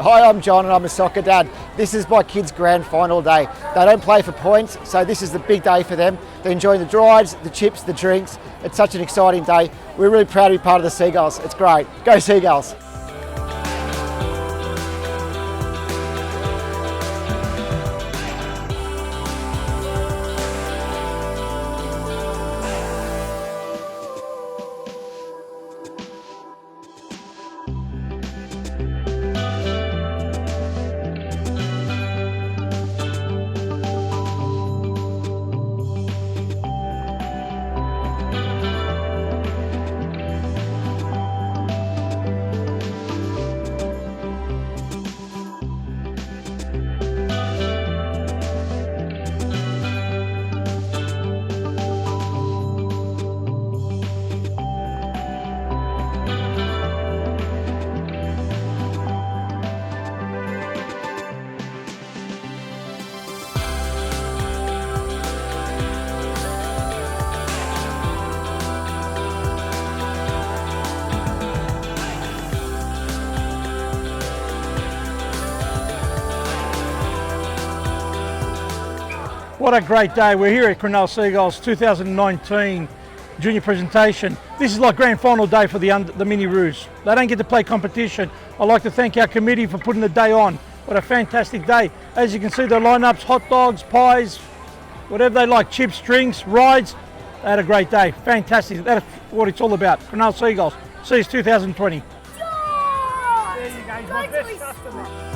Hi, I'm John and I'm a soccer dad. This is my kids' grand final day. They don't play for points, so this is the big day for them. They're enjoying the rides, the chips, the drinks. It's such an exciting day. We're really proud to be part of the Seagulls. It's great. Go Seagulls! What a great day. We're here at Cronulla Seagulls 2019 junior presentation. This is like grand final day for the mini roos. They don't get to play competition. I'd like to thank our committee for putting the day on. What a fantastic day. As you can see, the lineups, hot dogs, pies, whatever they like, chips, drinks, rides. They had a great day. Fantastic. That's what it's all about. Cronulla Seagulls. See you 2020. There you go. He's my best customer.